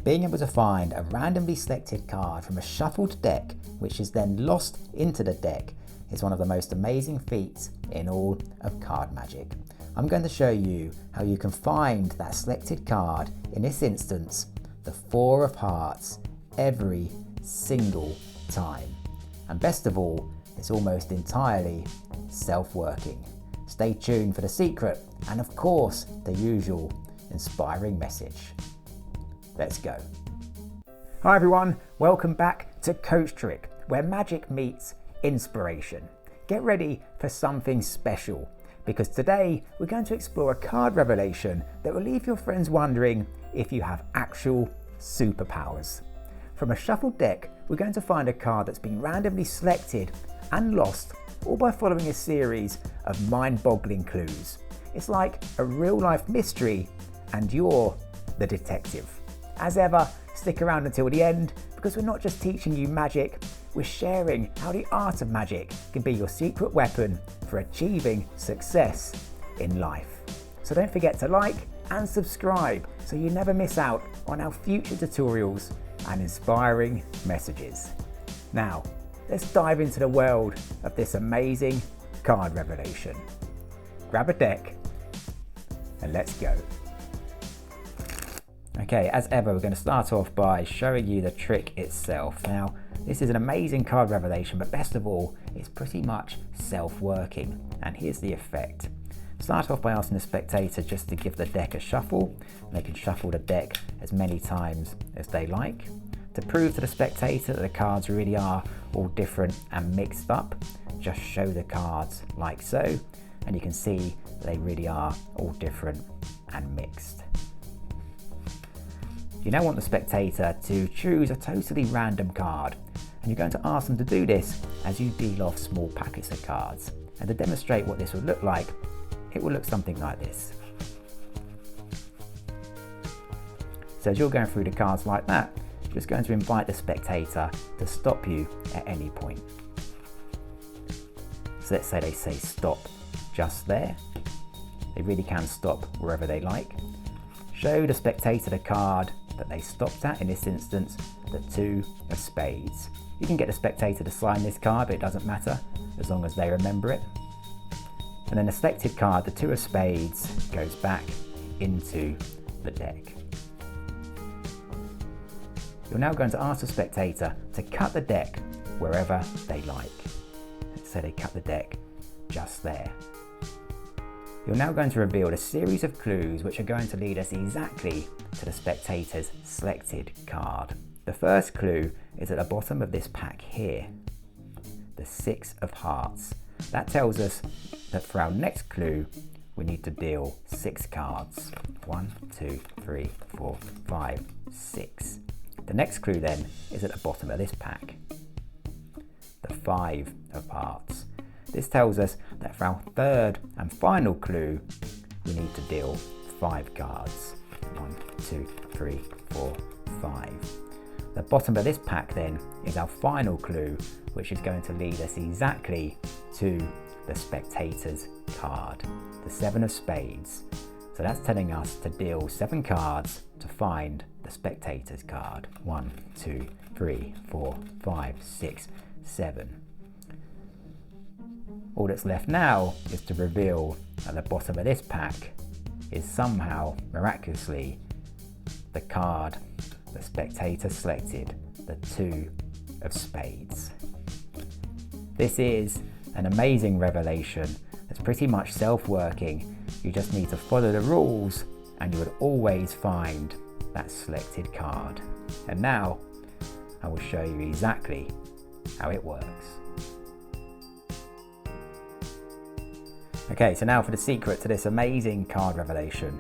being able to find a randomly selected card from a shuffled deck, which is then lost into the deck, is one of the most amazing feats in all of card magic. I'm going to show you how you can find that selected card, in this instance, the Four of Hearts, every single time. And best of all, it's almost entirely self-working. Stay tuned for the secret and of course the usual inspiring message. Let's go. Hi everyone, welcome back to CoachTrick, where magic meets inspiration. Get ready for something special, because today we're going to explore a card revelation that will leave your friends wondering if you have actual superpowers. From a shuffled deck, we're going to find a card that's been randomly selected and lost, all by following a series of mind-boggling clues. It's like a real-life mystery, and you're the detective. As ever, stick around until the end, because we're not just teaching you magic, we're sharing how the art of magic can be your secret weapon for achieving success in life. So don't forget to like and subscribe so you never miss out on our future tutorials and inspiring messages. Now, let's dive into the world of this amazing card revelation. Grab a deck and let's go. Okay, as ever, we're going to start off by showing you the trick itself. Now, this is an amazing card revelation, but best of all, it's pretty much self-working. And here's the effect. Start off by asking the spectator just to give the deck a shuffle. They can shuffle the deck as many times as they like. To prove to the spectator that the cards really are all different and mixed up, just show the cards like so, and you can see they really are all different and mixed. You now want the spectator to choose a totally random card, and you're going to ask them to do this as you deal off small packets of cards. And to demonstrate what this would look like, it will look something like this. So as you're going through the cards like that, you're just going to invite the spectator to stop you at any point. So let's say they say stop just there. They really can stop wherever they like. Show the spectator the card that they stopped at, in this instance, the Two of Spades. You can get the spectator to sign this card, but it doesn't matter as long as they remember it. And then the selected card, the Two of Spades, goes back into the deck. You're now going to ask the spectator to cut the deck wherever they like. Let's say they cut the deck just there. You're now going to reveal a series of clues which are going to lead us exactly to the spectator's selected card. The first clue is at the bottom of this pack here, the Six of Hearts. That tells us that for our next clue, we need to deal 6 cards. 1, 2, 3, 4, 5, 6. The next clue then is at the bottom of this pack, the Five of Hearts. This tells us that for our third and final clue, we need to deal 5 cards. 1, 2, 3, 4, 5. The bottom of this pack then is our final clue, which is going to lead us exactly to the spectator's card, the Seven of Spades. So that's telling us to deal 7 cards to find the spectator's card. 1, 2, 3, 4, 5, 6, 7. All that's left now is to reveal at the bottom of this pack is somehow, miraculously, the card the spectator selected, the Two of Spades. This is an amazing revelation that's pretty much self-working. You just need to follow the rules and you would always find that selected card. And now I will show you exactly how it works. Okay, so now for the secret to this amazing card revelation.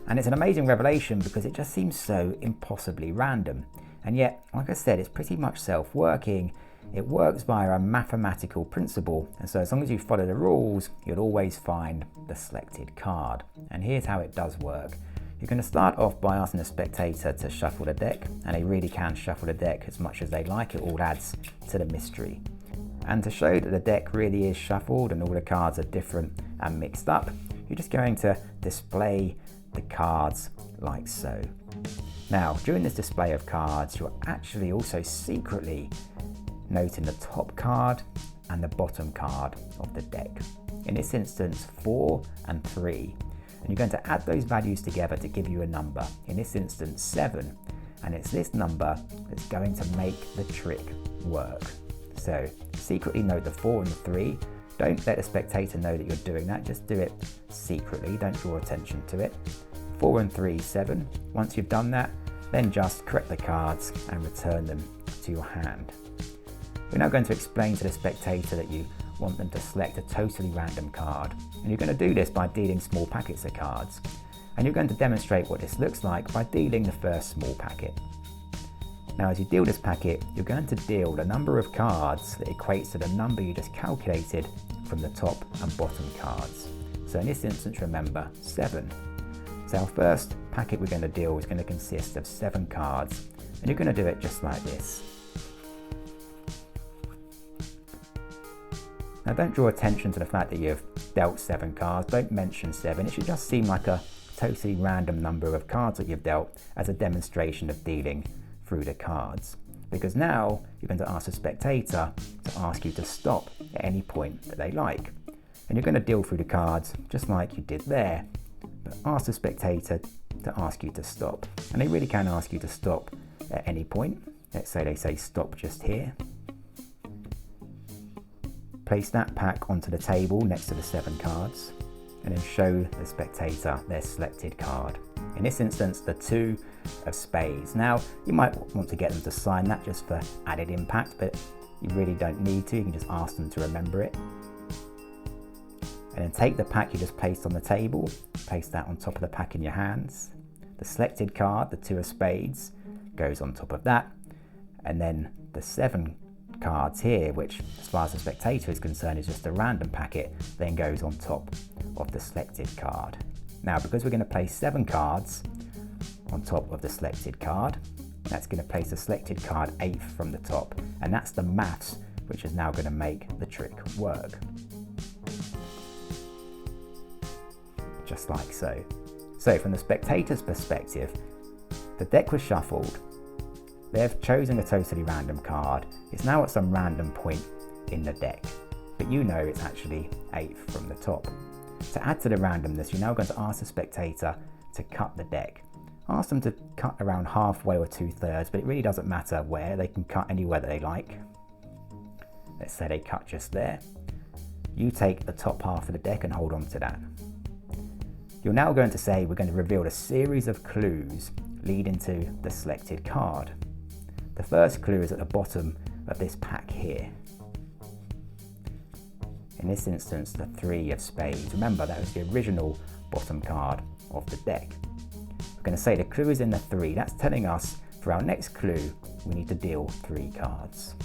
And it's an amazing revelation because it just seems so impossibly random. And yet, like I said, it's pretty much self-working. It works via a mathematical principle. And so as long as you follow the rules, you'll always find the selected card. And here's how it does work. You're going to start off by asking the spectator to shuffle the deck. And they really can shuffle the deck as much as they like. It all adds to the mystery. And to show that the deck really is shuffled and all the cards are different and mixed up, you're just going to display the cards like so. Now, during this display of cards, you're actually also secretly noting the top card and the bottom card of the deck. In this instance, 4 and 3. And you're going to add those values together to give you a number. In this instance, 7. And it's this number that's going to make the trick work. So secretly note the 4 and the 3. Don't let the spectator know that you're doing that. Just do it secretly. Don't draw attention to it. 4 and 3, 7. Once you've done that, then just correct the cards and return them to your hand. We're now going to explain to the spectator that you want them to select a totally random card. And you're going to do this by dealing small packets of cards. And you're going to demonstrate what this looks like by dealing the first small packet. Now, as you deal this packet, you're going to deal the number of cards that equates to the number you just calculated from the top and bottom cards. So in this instance, remember, 7. So our first packet we're going to deal is going to consist of 7 cards, and you're going to do it just like this. Now don't draw attention to the fact that you've dealt 7 cards, don't mention 7, it should just seem like a totally random number of cards that you've dealt as a demonstration of dealing through the cards. Because now you're going to ask the spectator to ask you to stop at any point that they like. And you're going to deal through the cards just like you did there. But ask the spectator to ask you to stop. And they really can ask you to stop at any point. Let's say they say stop just here. Place that pack onto the table next to the 7 cards and then show the spectator their selected card. In this instance, the 2 of spades. Now, you might want to get them to sign that just for added impact, but you really don't need to. You can just ask them to remember it. And then take the pack you just placed on the table, place that on top of the pack in your hands. The selected card, the 2 of spades, goes on top of that. And then the 7 cards here, which as far as the spectator is concerned is just a random packet, then goes on top of the selected card. Now, because we're going to place 7 cards on top of the selected card, that's going to place the selected card 8th from the top, and that's the maths which is now going to make the trick work. Just like so. So from the spectator's perspective, the deck was shuffled, they've chosen a totally random card, it's now at some random point in the deck, but you know it's actually 8th from the top. To add to the randomness, you're now going to ask the spectator to cut the deck. Ask them to cut around halfway or 2/3, but it really doesn't matter where, they can cut anywhere that they like. Let's say they cut just there. You take the top half of the deck and hold on to that. You're now going to say we're going to reveal a series of clues leading to the selected card. The first clue is at the bottom of this pack here. In this instance, the 3 of spades. Remember, that was the original bottom card of the deck. We're going to say the clue is in the 3. That's telling us for our next clue, we need to deal 3 cards.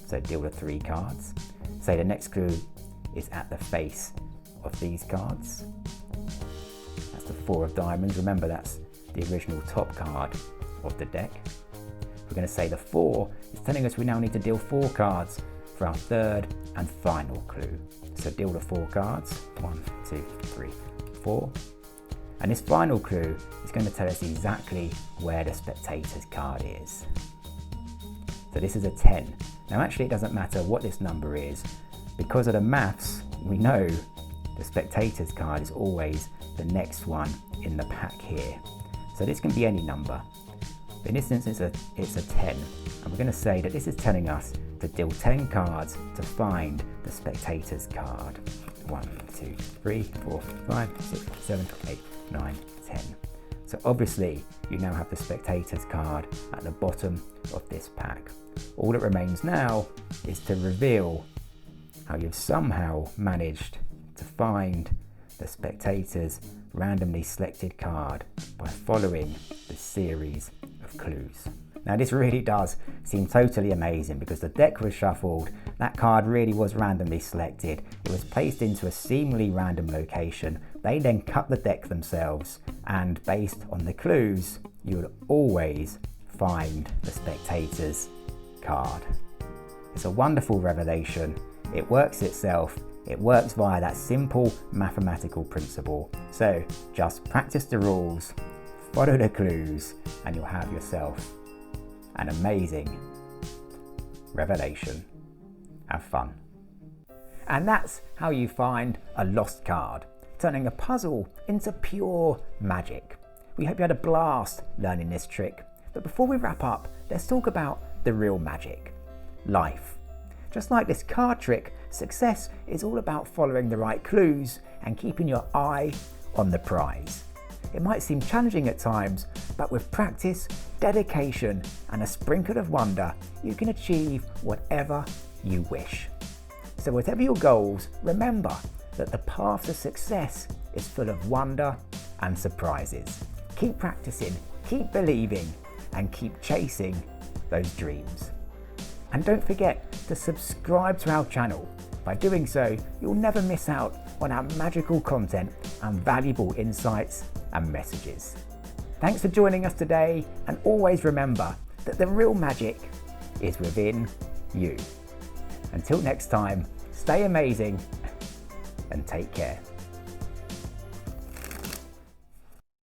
So deal the 3 cards. Say the next clue is at the face of these cards. That's the 4 of diamonds. Remember, that's the original top card of the deck. We're going to say the 4 is telling us we now need to deal 4 cards for our third and final clue. So deal the 4 cards. 1, 2, 3, 4. And this final clue is going to tell us exactly where the spectator's card is. So this is a 10. Now actually it doesn't matter what this number is. Because of the maths, we know the spectator's card is always the next one in the pack here. So this can be any number. But in this instance, it's a 10. And we're going to say that this is telling us to deal 10 cards to find the spectator's card. 1, 2, 3, 4, 5, 6, 7, 8, 9, 10. So obviously you now have the spectator's card at the bottom of this pack. All that remains now is to reveal how you've somehow managed to find the spectator's randomly selected card by following the series of clues. Now this really does seem totally amazing because the deck was shuffled, that card really was randomly selected, it was placed into a seemingly random location, they then cut the deck themselves, and based on the clues, you would always find the spectator's card. It's a wonderful revelation, it works itself, it works via that simple mathematical principle. So just practice the rules, follow the clues, and you'll have yourself an amazing revelation. Have fun. And that's how you find a lost card, turning a puzzle into pure magic. We hope you had a blast learning this trick, but before we wrap up, let's talk about the real magic, life. Just like this card trick, success is all about following the right clues and keeping your eye on the prize. It might seem challenging at times, but with practice, dedication, and a sprinkle of wonder, you can achieve whatever you wish. So whatever your goals, remember that the path to success is full of wonder and surprises. Keep practicing, keep believing, and keep chasing those dreams. And don't forget to subscribe to our channel. By doing so, you'll never miss out on our magical content and valuable insights and messages. Thanks for joining us today, and always remember that the real magic is within you. Until next time, stay amazing and take care.